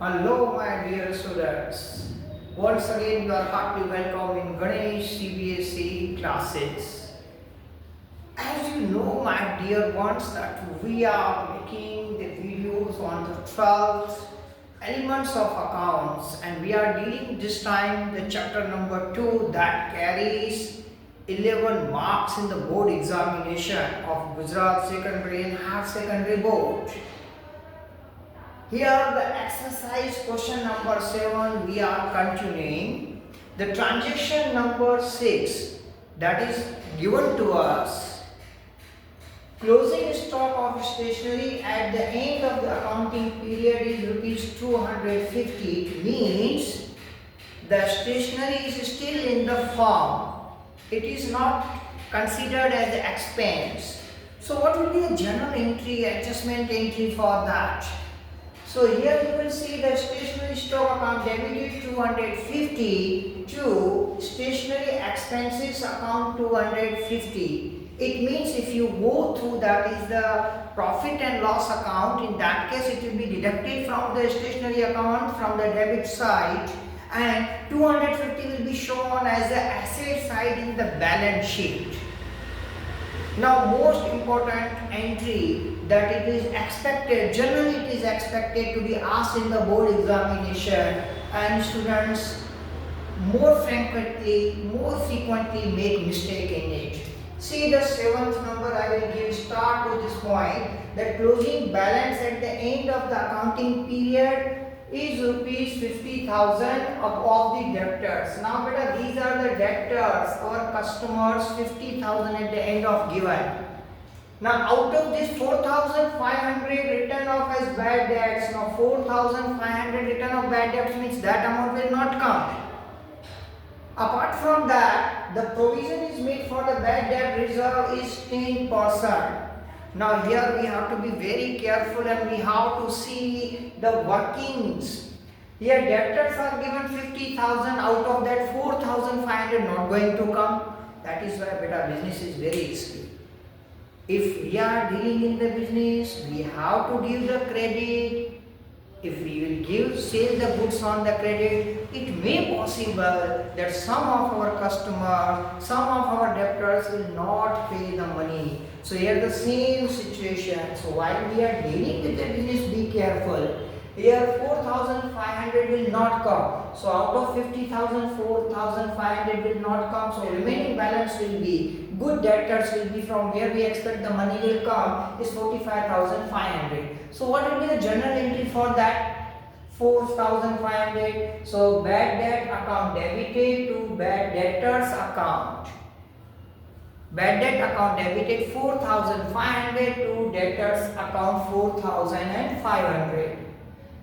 Hello, my dear students. Once again, you are heartily welcome in Ganesh CBSE classes. As you know, my dear ones, that we are making the videos on the 12th elements of accounts, and we are dealing this time the chapter number 2 that carries 11 marks in the board examination of Gujarat Secondary and Higher Secondary Board. Here the exercise question number 7 we are continuing. The transaction number 6 that is given to us. Closing stock of stationery at the end of the accounting period is rupees 250, means the stationery is still in the form. It is not considered as the expense. So what will be the journal entry, adjustment entry for that? So here you will see the stationery stock account debited 250 to stationery expenses account 250. It means if you go through that is the profit and loss account, in that case it will be deducted from the stationery account from the debit side, and 250 will be shown as the asset side in the balance sheet. Now most important entry that it is expected, generally it is expected to be asked in the board examination, and students more frequently make mistake in it. See the 7th number I will give start to this point, that closing balance at the end of the accounting period is rupees 50,000 of the debtors. Now beta, these are the debtors, our customers, 50,000 at the end of given. Now out of this 4,500 written off as bad debts. Now 4,500 written off bad debts means that amount will not come. Apart from that, the provision is made for the bad debt reserve is 10%. Now here we have to be very careful and we have to see the workings. Here debtors are given 50,000, out of that 4,500 not going to come. That is why beta business is very risky. If we are dealing in the business, we have to give the credit. If we will sell the goods on the credit, it may possible that some of our customers, some of our debtors will not pay the money. So here the same situation. So while we are dealing with the business, be careful. Here 4,500 will not come. So out of 50,000, 4,500 will not come. So remaining balance will be good debtors will be from where we expect the money will come is 45,500. So what will be the journal entry for that? 4,500. So bad debt account debited to bad debtors account. Bad debt account debited 4,500 to debtors account 4,500.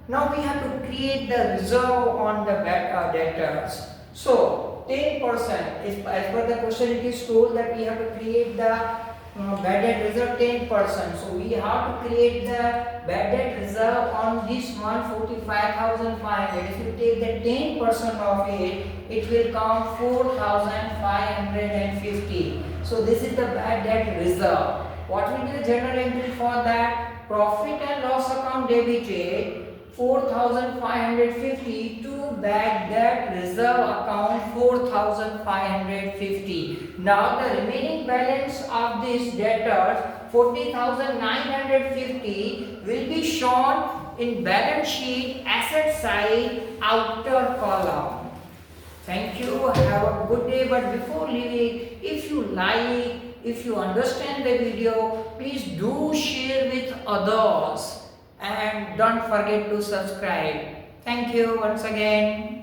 Now we have to create the reserve on the bad debtors. So 10% is, as per the question it is told that we have to create the bad debt reserve 10%. So we have to create the bad debt reserve on this one 45,500. If you take the 10% of it, it will come 4,550. So this is the bad debt reserve. What will be the journal entry for that? Profit and loss account debited 4,550 to bad debt reserve account 4,550. Now the remaining balance of this debtors 40,950 will be shown in balance sheet asset side outer column. Thank you. Have a good day. But before leaving, if you like, if you understand the video, please do share with others. And don't forget to subscribe. Thank you once again.